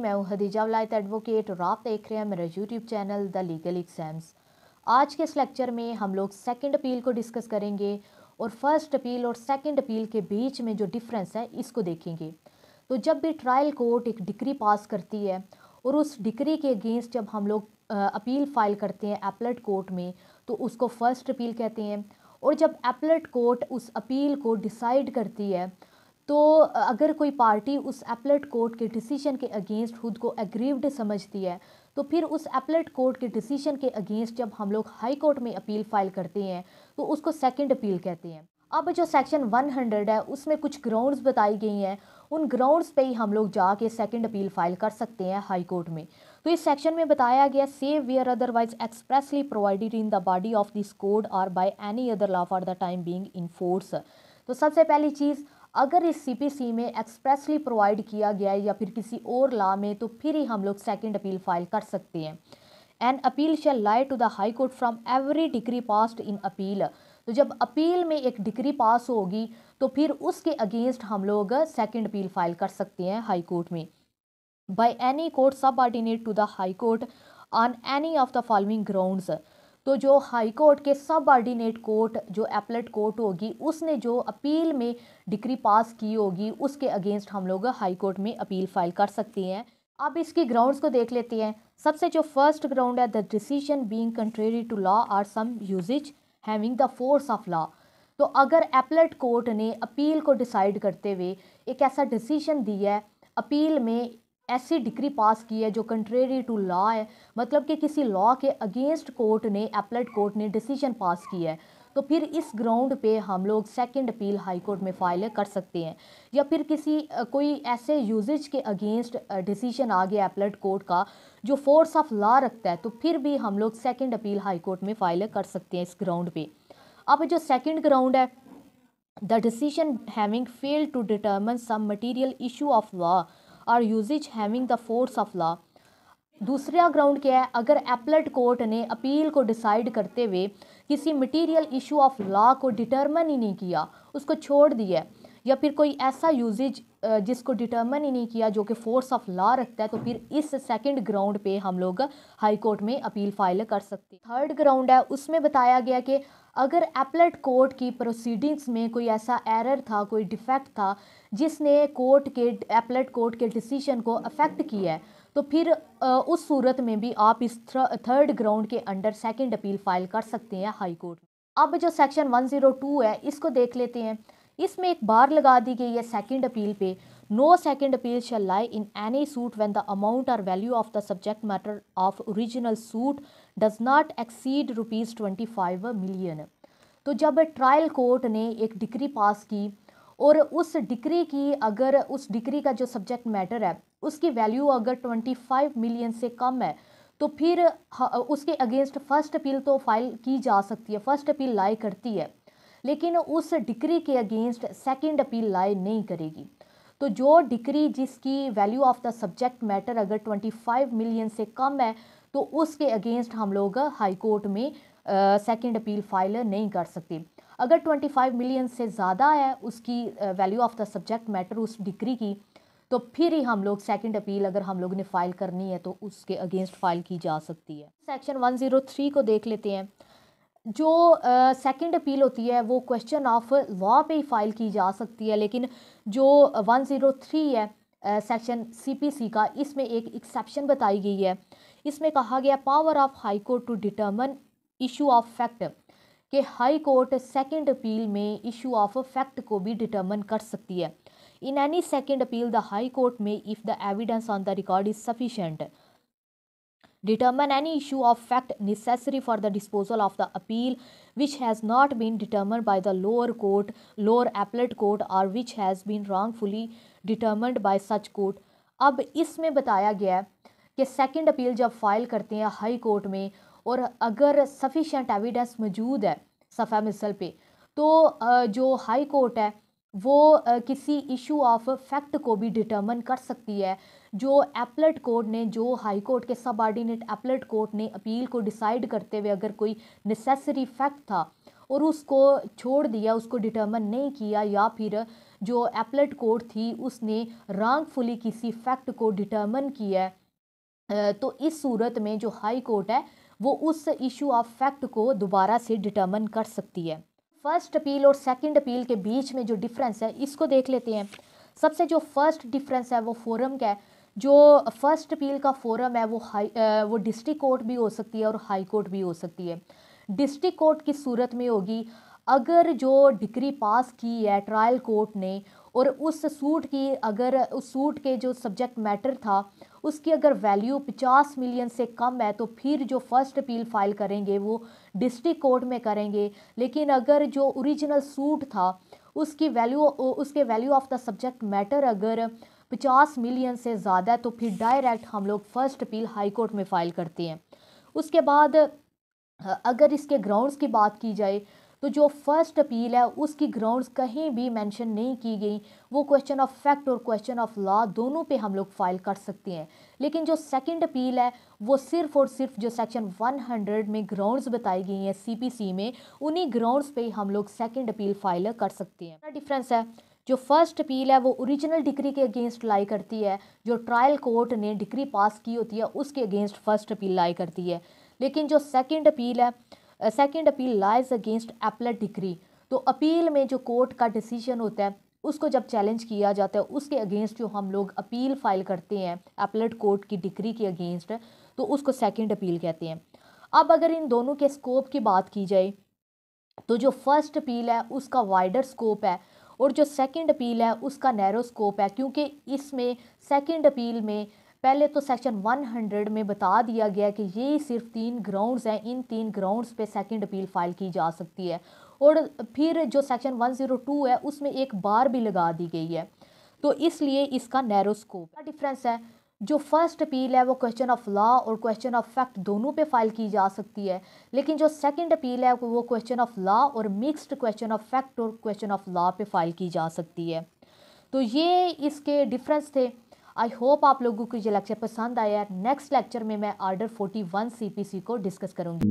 मैं हूं हदीजा वलायत एडवोकेट और आप देख रहे हैं मेरा YouTube channel the legal exams. आज के इस लेक्चर में हम लोग सेकंड अपील को डिस्कस करेंगे और फर्स्ट अपील और सेकंड अपील के बीच में जो डिफरेंस है इसको देखेंगे। तो जब भी ट्रायल कोर्ट एक डिक्री पास करती है और उस डिक्री के अगेंस्ट जब हम लोग अपील फाइल करते हैं एपलेट कोर्ट में, तो उसको फर्स्ट अपील कहते हैं। और जब एपलेट कोर्ट उस अपील को डिसाइड करती है, तो अगर कोई पार्टी उस एपलेट कोर्ट के डिसीजन के अगेंस्ट खुद को एग्रीव्ड समझती है, तो फिर उस एपलेट कोर्ट के डिसीजन के अगेंस्ट जब हम लोग हाई कोर्ट में अपील फाइल करते हैं तो उसको सेकंड अपील कहते हैं। अब जो सेक्शन 100 है उसमें कुछ ग्राउंड्स बताई गई हैं, उन ग्राउंड्स पे ही हम लोग जाके सेकंड अपील फाइल कर सकते हैं हाई कोर्ट में। तो इस सेक्शन में बताया गया save where otherwise expressly provided in the body of this code और by any other law for the time being in force. तो सबसे पहली चीज़, अगर इस सीपीसी में एक्सप्रेसली प्रोवाइड किया गया है या फिर किसी और लॉ में, तो फिर ही हम लोग सेकंड अपील फाइल कर सकते हैं। An appeal shall lie to the high court from every decree passed in appeal. तो जब अपील में एक डिग्री पास होगी तो फिर उसके अगेंस्ट हम लोग सेकंड अपील फाइल कर सकते हैं हाई कोर्ट में। By any court subordinate to the high court on any of the following grounds. तो जो हाई कोर्ट के सबऑर्डिनेट कोर्ट जो एपलेट कोर्ट होगी उसने जो अपील में डिक्री पास की होगी उसके अगेंस्ट हम लोग हाई कोर्ट में अपील फाइल कर सकते हैं। अब इसकी ग्राउंड्स को देख लेते हैं। सबसे जो फर्स्ट ग्राउंड है, the decision being contrary to law और some usages having the force of law. तो अगर एपलेट कोर्ट ने अपील को डिसाइड करते हुए एक ऐसा डिसीजन दिया है, अपील में ऐसी डिक्री पास की है जो कंट्रेरी टू लॉ है, मतलब कि किसी लॉ के अगेंस्ट कोर्ट ने एपलेट कोर्ट ने डिसीजन पास किया है, तो फिर इस ग्राउंड पे हम लोग सेकंड अपील हाई कोर्ट में फाइल कर सकते हैं। या फिर किसी कोई ऐसे यूजेज के अगेंस्ट डिसीजन आ गया एपलेट कोर्ट का जो फोर्स ऑफ लॉ रखता है, तो फिर भी हम लोग सेकंड अपील हाई कोर्ट में फाइल कर सकते हैं इस ग्राउंड पे। अब जो सेकंड ग्राउंड है, the decision having failed to determine some material issue of law और usages having the force of law. दूसरा ग्राउंड क्या है, अगर एपलेट कोर्ट ने अपील को डिसाइड करते हुए किसी मटेरियल इशू ऑफ लॉ को डिटर्मिन ही नहीं किया, उसको छोड़ दिया, या फिर कोई ऐसा यूजेज जिसको डिटर्मिन ही नहीं किया जो कि फोर्स ऑफ लॉ रखता है, तो फिर इस सेकंड ग्राउंड पे हम लोग हाई कोर्ट में अपील फाइल कर सकते हैं। थर्ड ग्राउंड है, उसमें बताया गया कि अगर एपलेट कोर्ट की प्रोसीडिंग्स में कोई ऐसा एरर था, कोई डिफेक्ट था जिसने कोर्ट के एपलेट कोर्ट के डिसीजन को अफेक्ट किया है, तो फिर उस सूरत में भी आप इस थर्ड ग्राउंड के अंडर सेकंड अपील फाइल कर सकते हैं हाई कोर्ट में। अब जो सेक्शन 102 है इसको देख लेते हैं। इसमें एक बार लगा दी गई है सेकंड अपील पे, no second appeal shall lie in any suit when the amount और value of the subject matter of original suit does not exceed ₹25 million. तो जब ट्रायल कोर्ट ने एक डिक्री पास की और उस डिक्री की, अगर उस डिक्री का जो सब्जेक्ट मैटर है उसकी वैल्यू अगर 25 मिलियन से कम है, तो फिर उसके अगेंस्ट फर्स्ट अपील तो फाइल की जा सकती है, फर्स्ट अपील लाई करती है, लेकिन उस डिक्री के अगेंस्ट सेकंड अपील लाई नहीं करेगी। तो जो डिक्री जिसकी value of the subject matter अगर 25 मिलियन से कम है, तो उसके अगेंस्ट हम लोग हाई कोर्ट में सेकंड अपील फाइल नहीं कर सकते। अगर 25 मिलियन से ज़्यादा है उसकी value of the subject matter उस डिक्री की, तो फिर ही हम लोग सेकंड अपील अगर हम लोग ने फाइल करनी है तो उसके अगेंस्ट फाइल की जा सकती है। सेक्शन 103 को देख लेते हैं। जो सेकंड अपील होती है वो क्वेश्चन ऑफ लॉ पे ही फाइल की जा सकती है, लेकिन जो 103 है सेक्शन सीपीसी का, इसमें एक एक्सेप्शन बताई गई है। इसमें कहा गया power of high court to determine issue of fact, कि हाई कोर्ट सेकंड अपील में इशू ऑफ फैक्ट को भी डिटर्मिन कर सकती है। In any second appeal the high court में, if the evidence on the record is sufficient, determine any issue of fact necessary for the disposal of the appeal which has not been determined by the lower court, lower appellate court, or which has been wrongfully determined by such court। अब इसमें बताया गया है कि second appeal जब file करते हैं high court में और अगर सफिशिएंट एविडेंस मौजूद है सफ़ा मिसल पे, तो जो हाई कोर्ट है वो किसी इशू ऑफ फैक्ट को भी डिटर्मिन कर सकती है। जो एपलेट कोर्ट ने, जो हाई कोर्ट के सबऑर्डिनेट एपलेट कोर्ट ने अपील को डिसाइड करते हुए अगर कोई नेसेसरी फैक्ट था और उसको छोड़ दिया, उसको डिटर्मिन नहीं किया, या फिर जो एपलेट कोर्ट थी उसने रॉन्गफुली किसी फैक्ट को डिटर्मन किया है, तो इस सूरत में जो हाई कोर्ट है वो उस इशू ऑफ फैक्ट को दोबारा से डिटर्मन कर सकती है। फर्स्ट अपील और सेकंड अपील के बीच में जो डिफरेंस है इसको देख लेते हैं। सबसे जो फर्स्ट डिफरेंस है वो फोरम का है। जो फर्स्ट अपील का फोरम है वो डिस्ट्रिक्ट कोर्ट भी हो सकती है और हाई कोर्ट भी हो सकती है। डिस्ट्रिक्ट कोर्ट की सूरत में होगी अगर जो डिग्री पास की है ट्रायल कोर्ट ने और उस सूट की अगर उस सूट के जो सब्जेक्ट मैटर था उसकी अगर वैल्यू 50 मिलियन से कम है तो फिर जो फर्स्ट अपील फाइल करेंगे वो डिस्ट्रिक्ट कोर्ट में करेंगे। लेकिन अगर जो ओरिजिनल सूट था उसके value of the subject matter अगर 50 मिलियन से ज़्यादा है तो फिर डायरेक्ट हम लोग फर्स्ट अपील हाई कोर्ट में फ़ाइल करते हैं। उसके बाद अगर इसके ग्राउंड्स की बात की जाए तो जो फर्स्ट अपील है उसकी ग्राउंड्स कहीं भी मेंशन नहीं की गई। वो क्वेश्चन ऑफ फैक्ट और क्वेश्चन ऑफ लॉ दोनों पे हम लोग फाइल कर सकते हैं। लेकिन जो सेकंड अपील है वो सिर्फ और सिर्फ जो सेक्शन 100 में ग्राउंड्स बताई गई हैं सीपीसी में, उन्हीं ग्राउंड्स पे हम लोग सेकंड अपील फाइल कर सकते हैं। डिफरेंस है, जो फर्स्ट अपील है वो ओरिजिनल डिग्री के अगेंस्ट लाई करती है, जो ट्रायल कोर्ट ने डिग्री पास की होती है उसके अगेंस्ट फर्स्ट अपील लाई करती है। लेकिन जो सेकंड अपील है, second appeal lies against appellate decree. तो अपील में जो कोर्ट का डिसीजन होता है उसको जब चैलेंज किया जाता है उसके अगेंस्ट जो हम लोग अपील फाइल करते हैं एपलेट कोर्ट की डिग्री के अगेंस्ट, तो उसको सेकंड अपील कहते हैं। अब अगर इन दोनों के स्कोप की बात की जाए तो जो फर्स्ट अपील है उसका वाइडर स्कोप है और जो सेकंड अपील है उसका नैरो स्कोप है, क्योंकि इसमें सेकंड अपील में पहले तो सेक्शन 100 में बता दिया गया कि ये सिर्फ 3 ग्राउंड्स हैं, इन 3 ग्राउंड्स पे सेकंड अपील फाइल की जा सकती है। और फिर जो सेक्शन 102 है उसमें एक बार भी लगा दी गई है, तो इसलिए इसका नैरो स्कोप का डिफरेंस है। जो फर्स्ट अपील है वो क्वेश्चन ऑफ लॉ और क्वेश्चन ऑफ फैक्ट दोनों पे फाइल की जा सकती है, लेकिन जो सेकंड अपील है वो क्वेश्चन ऑफ लॉ और मिक्स्ड क्वेश्चन ऑफ फैक्ट और क्वेश्चन ऑफ लॉ पे फाइल की जा सकती है। तो ये इसके डिफरेंस थे। आई होप आप लोगों को ये लेक्चर पसंद आया है। नेक्स्ट लेक्चर में मैं आर्डर 41 सीपीसी को डिस्कस करूंगी।